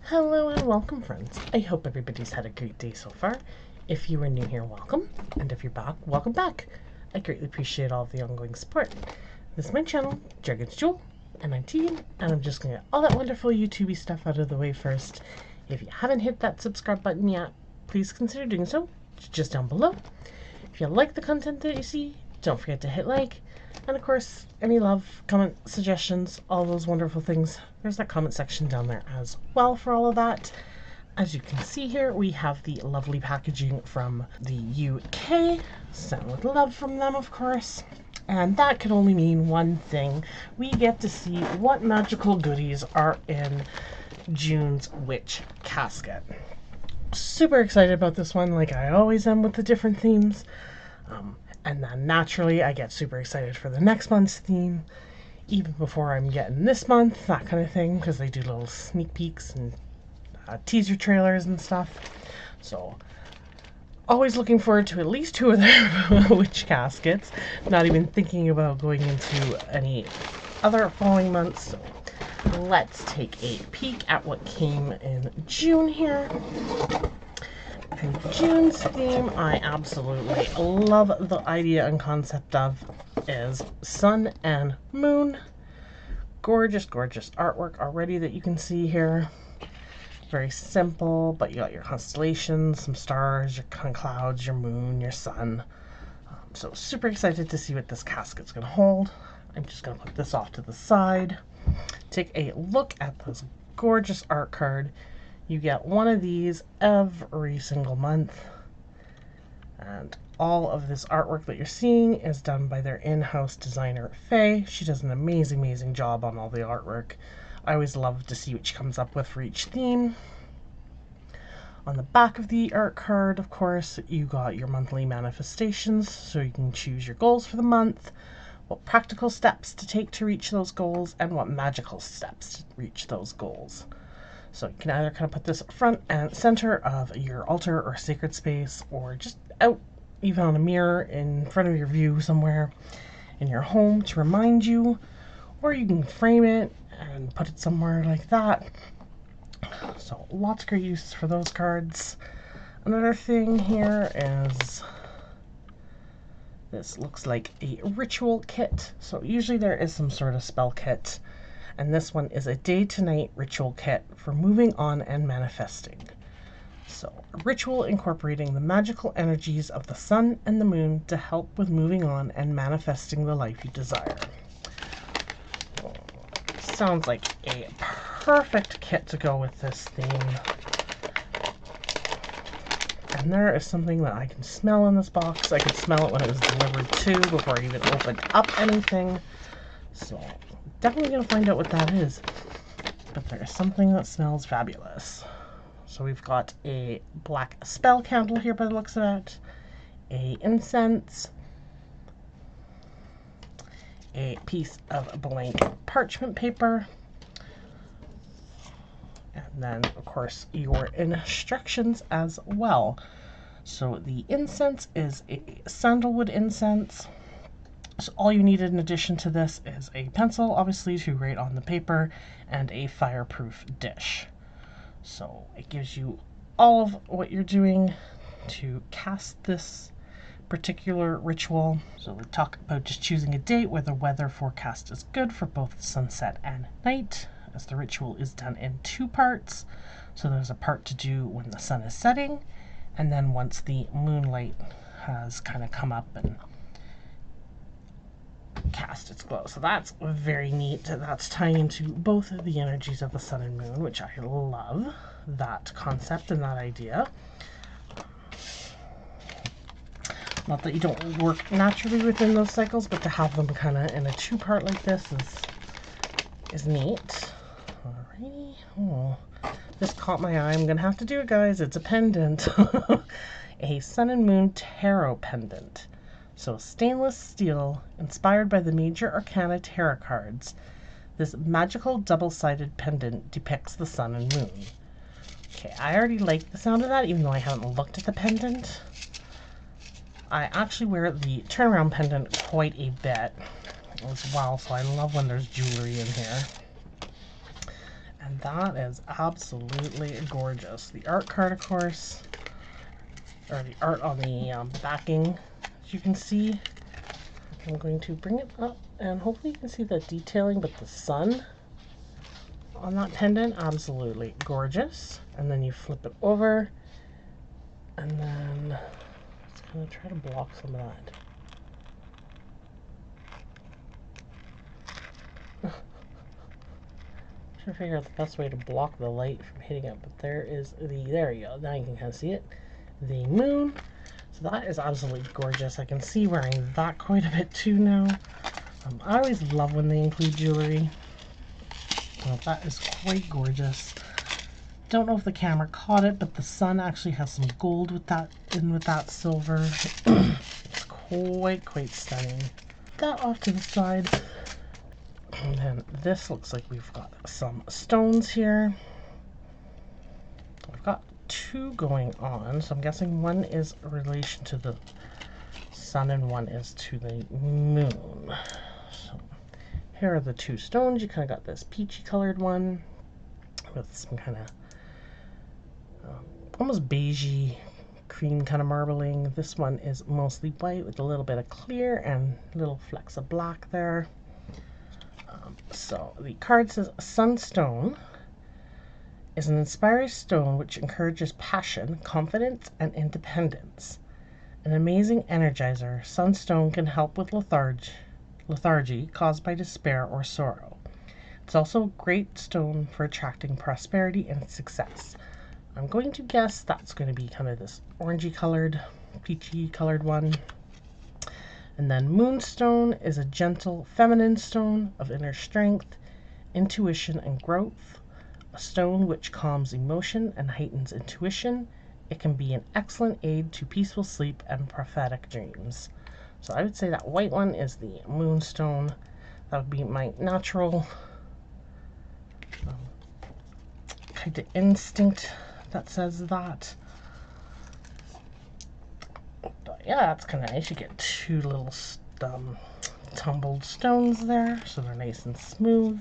Hello and welcome, friends. I hope everybody's had a great day so far. If you are new here, welcome. And if you're back, welcome back. I greatly appreciate all of the ongoing support. This is my channel, Dragonsjewel, and I'm Tegan, and I'm just going to get all that wonderful YouTubey stuff out of the way first. If you haven't hit that subscribe button yet, please consider doing so. It's just down below. If you like the content that you see, don't forget to hit like. And of course, any love, comment, suggestions, all those wonderful things, there's that comment section down there as well for all of that. As you can see here, we have the lovely packaging from the UK, sent with love from them, of course. And that can only mean one thing. We get to see what magical goodies are in June's Witch Casket. Super excited about this one, like I always am with the different themes. And then naturally I get super excited for the next month's theme, even before I'm getting this month, that kind of thing, because they do little sneak peeks and teaser trailers and stuff. So always looking forward to at least 2 of their Witch Caskets, not even thinking about going into any other following months. So let's take a peek at what came in June here. And June's theme I absolutely love the idea and concept of is Sun and Moon. Gorgeous, gorgeous artwork already that you can see here. Very simple, but you got your constellations, some stars, your clouds, your moon, your sun. So super excited to see what this casket's going to hold. I'm just going to put this off to the side. Take a look at this gorgeous art card. You get one of these every single month, and all of this artwork that you're seeing is done by their in-house designer, Faye. She does an amazing, amazing job on all the artwork. I always love to see what she comes up with for each theme. On the back of the art card, of course, you got your monthly manifestations, so you can choose your goals for the month, what practical steps to take to reach those goals, and what magical steps to reach those goals. So you can either kind of put this front and center of your altar or sacred space, or just out even on a mirror in front of your view somewhere in your home to remind you, or you can frame it and put it somewhere like that. So lots of great uses for those cards. Another thing here is this looks like a ritual kit. So usually there is some sort of spell kit. And this one is a day to night ritual kit for moving on and manifesting. So a ritual incorporating the magical energies of the sun and the moon to help with moving on and manifesting the life you desire. Sounds like a perfect kit to go with this theme. And there is something that I can smell in this box. I could smell it when it was delivered too before I even opened up anything. So definitely going to find out what that is. But there is something that smells fabulous. So we've got a black spell candle here by the looks of it, a incense, a piece of blank parchment paper, and then of course your instructions as well. So the incense is a sandalwood incense. So all you needed in addition to this is a pencil, obviously, to write on the paper, and a fireproof dish. So it gives you all of what you're doing to cast this particular ritual. So we talk about just choosing a date where the weather forecast is good for both sunset and night, as the ritual is done in 2 parts. So there's a part to do when the sun is setting, and then once the moonlight has kind of come up and cast its glow. So that's very neat. That's tying into both of the energies of the sun and moon, which I love that concept and that idea. Not that you don't work naturally within those cycles, but to have them kind of in a 2-part like this is neat. Alrighty. Oh, this caught my eye. I'm gonna have to do it, guys. It's a pendant. A Sun&MoonTarotPendant. So stainless steel, inspired by the major arcana tarot cards, this magical double-sided pendant depicts the sun and moon. Okay, I already like the sound of that, even though I haven't looked at the pendant. I actually wear the turnaround pendant quite a bit as well, so I love when there's jewelry in here. And that is absolutely gorgeous. The art card, of course, or the art on the backing, as you can see. I'm going to bring it up and hopefully you can see the detailing, but the sun on that pendant, absolutely gorgeous. And then you flip it over and then let's kind of try to block some of that. Trying to figure out the best way to block the light from hitting it, but there is there you go, now you can kind of see it, the moon. So that is absolutely gorgeous. I can see wearing that quite a bit too now. I always love when they include jewelry. Well, that is quite gorgeous. Don't know if the camera caught it, but the sun actually has some gold with that with that silver. It's quite stunning. That off to the side. And then this looks like we've got some stones here. I've got two going on, so I'm guessing one is a relation to the sun and one is to the moon. So here are the two stones. You kind of got this peachy colored one with some kind of almost beigey cream kind of marbling. This one is mostly white with a little bit of clear and little flecks of black there. So the card says Sunstone is an inspiring stone which encourages passion, confidence, and independence. An amazing energizer, Sunstone can help with lethargy caused by despair or sorrow. It's also a great stone for attracting prosperity and success. I'm going to guess that's going to be kind of this orangey colored, peachy colored one. And then Moonstone is a gentle, feminine stone of inner strength, intuition, and growth. A stone which calms emotion and heightens intuition. It can be an excellent aid to peaceful sleep and prophetic dreams. So I would say that white one is the Moonstone. That would be my natural kind of instinct that says that. But yeah, that's kind of nice. You get two little tumbled stones there, so they're nice and smooth.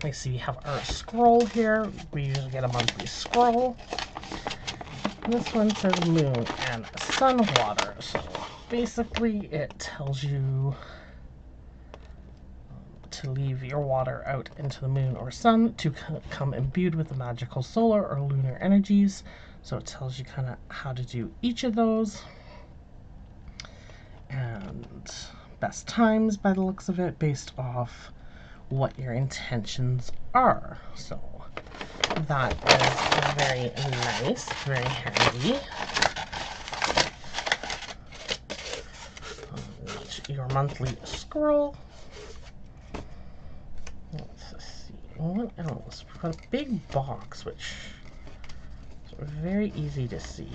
I see we have our scroll here. We usually get a monthly scroll. And this one says moon and sun water. So basically it tells you to leave your water out into the moon or sun to come imbued with the magical solar or lunar energies. So it tells you kind of how to do each of those. And best times by the looks of it based off what your intentions are. So that is very nice, very handy. Your monthly scroll. Let's see, what else? We've got a big box, which is very easy to see.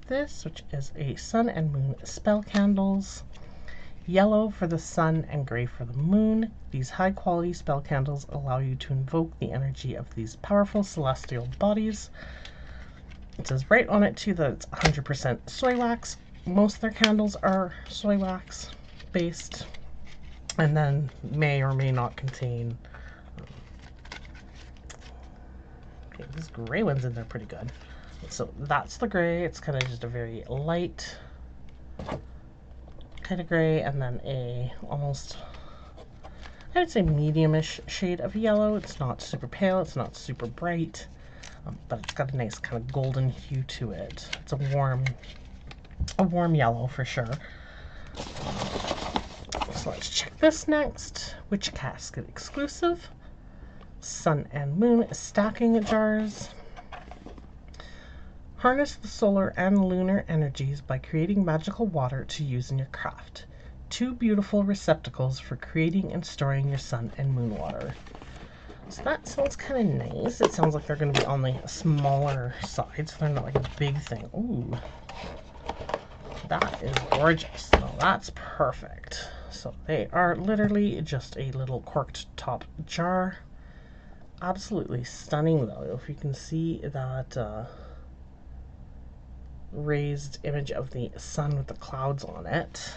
This, which is a sun and moon spell candles, yellow for the sun and gray for the moon. These high quality spell candles allow you to invoke the energy of these powerful celestial bodies. It says right on it too that it's 100% soy wax. Most of their candles are soy wax based, and then may or may not contain okay, this gray one's in there pretty good. So that's the gray. It's kind of just a very light kind of gray, and then a almost, I would say, medium-ish shade of yellow. It's not super pale, it's not super bright, but it's got a nice kind of golden hue to it. It's a warm yellow for sure. So let's check this next. Witch Casket exclusive. Sun and Moon stacking jars. Harness the solar and lunar energies by creating magical water to use in your craft. Two beautiful receptacles for creating and storing your sun and moon water. So that sounds kind of nice. It sounds like they're going to be on the smaller side, so they're not like a big thing. Ooh, that is gorgeous. Oh, that's perfect. So they are literally just a little corked top jar. Absolutely stunning though. If you can see that raised image of the sun with the clouds on it.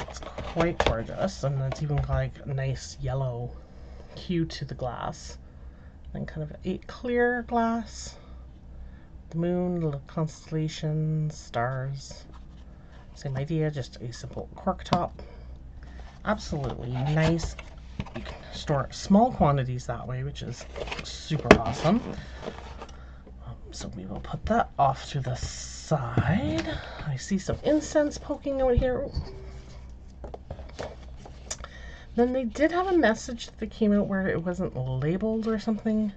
It's quite gorgeous, and it's even got like a nice yellow hue to the glass. Then kind of a clear glass. The moon, little constellations, stars. Same idea, just a simple cork top. Absolutely nice. You can store small quantities that way, which is super awesome. So we will put that off to the side. I see some incense poking out here. Then they did have a message that came out where it wasn't labeled or something.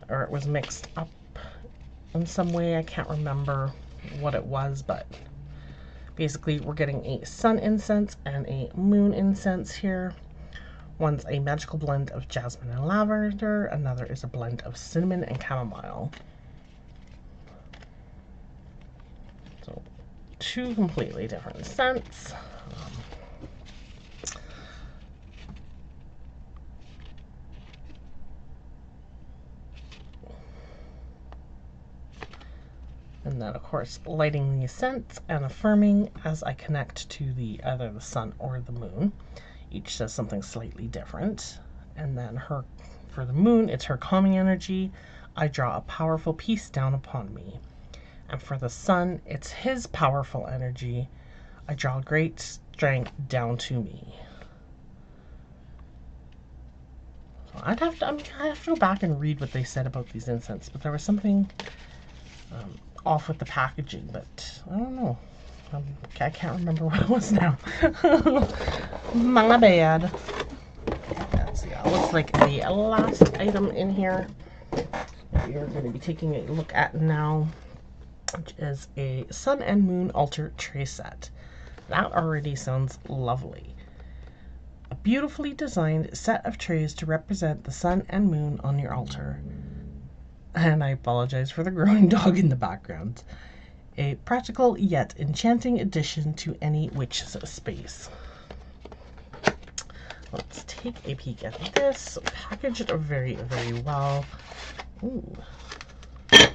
Or it was mixed up in some way. I can't remember what it was, but basically we're getting a sun incense and a moon incense here. One's a magical blend of jasmine and lavender. Another is a blend of cinnamon and chamomile. So two completely different scents. And then, of course, lighting the scents and affirming as I connect to either the sun or the moon. Each says something slightly different. And then for the moon, it's her calming energy. I draw a powerful peace down upon me. And for the sun, it's his powerful energy. I draw great strength down to me. So I have to go back and read what they said about these incense, but there was something off with the packaging, but I don't know. I can't remember what it was now. My bad. Let's see. Looks like the last item in here that we are going to be taking a look at now, which is a Sun&MoonAltarTraySet. That already sounds lovely. A beautifully designed set of trays to represent the sun and moon on your altar. And I apologize for the growing dog in the background. A practical yet enchanting addition to any witch's space. Let's take a peek at this. Packaged very, very well. Ooh. Okay,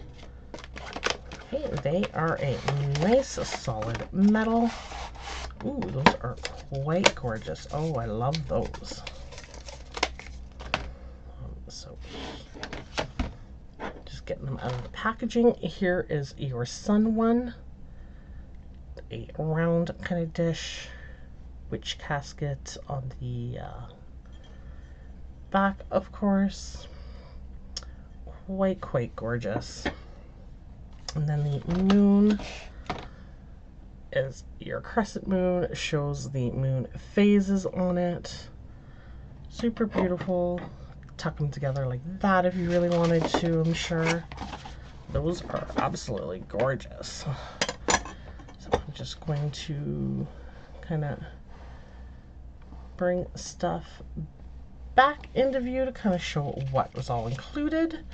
they are a nice solid metal. Ooh, those are quite gorgeous. Oh, I love those. So getting them out of the packaging. Here is your sun one, a round kind of dish, witch casket on the back, of course. Quite gorgeous. And then the moon is your crescent moon. It shows the moon phases on it. Super beautiful. Tuck them together like that if you really wanted to, I'm sure. Those are absolutely gorgeous. So I'm just going to kind of bring stuff back into view to kind of show what was all included.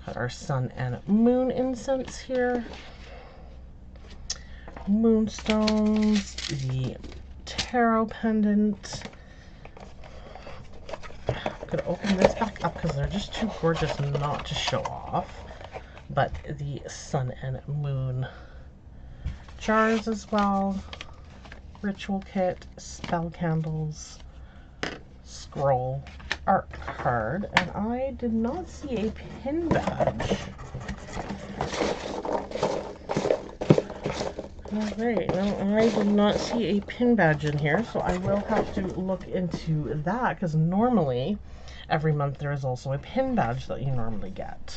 Got our sun and moon incense here. Moonstones, the tarot pendant. I'm going to open this back up because they're just too gorgeous not to show off. But the sun and moon jars as well. Ritual kit, spell candles, scroll, art card, and I did not see a pin badge. Alright, well, I did not see a pin badge in here, so I will have to look into that, because normally, every month there is also a pin badge that you normally get.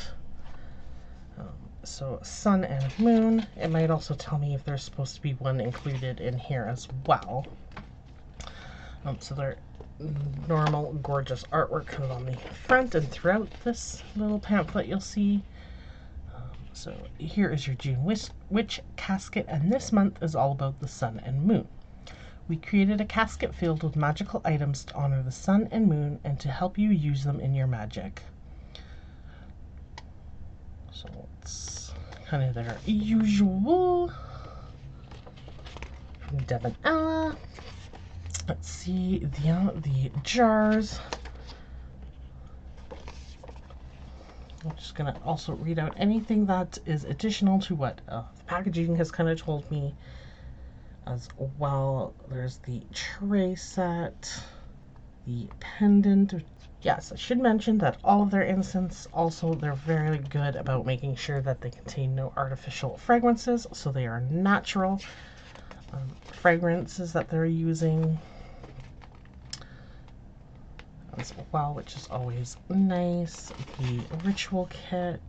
So, sun and moon. It might also tell me if there's supposed to be one included in here as well. So they're normal, gorgeous artwork kind of on the front and throughout this little pamphlet you'll see. So here is your June Witch Casket, and this month is all about the sun and moon. We created a casket filled with magical items to honor the sun and moon and to help you use them in your magic. So it's kind of their usual. From Deb and Ella. Let's see the jars. I'm just going to also read out anything that is additional to what the packaging has kind of told me as well. There's the tray set, the pendant. Yes, I should mention that all of their incense, also they're very good about making sure that they contain no artificial fragrances, so they are natural fragrances that they're using as well, which is always nice. The ritual kit,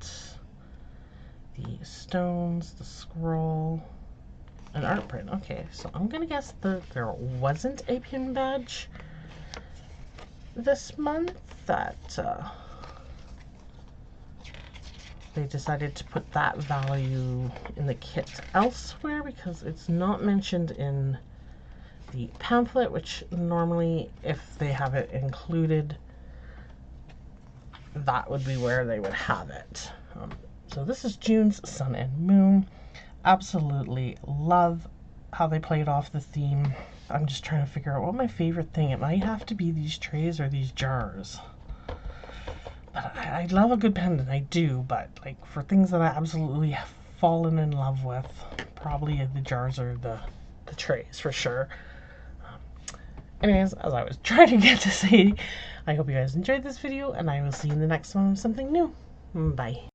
the stones, the scroll, an art print. Okay, so I'm gonna guess that there wasn't a pin badge this month, that they decided to put that value in the kit elsewhere because it's not mentioned in the pamphlet, which normally, if they have it included, that would be where they would have it. So this is June's Sun and Moon. Absolutely love how they played off the theme. I'm just trying to figure out what my favorite thing. It might have to be these trays or these jars. But I love a good pendant, I do, but like for things that I absolutely have fallen in love with, probably the jars or the trays for sure. Anyways, as I was trying to get to say, I hope you guys enjoyed this video, and I will see you in the next one with something new. Bye.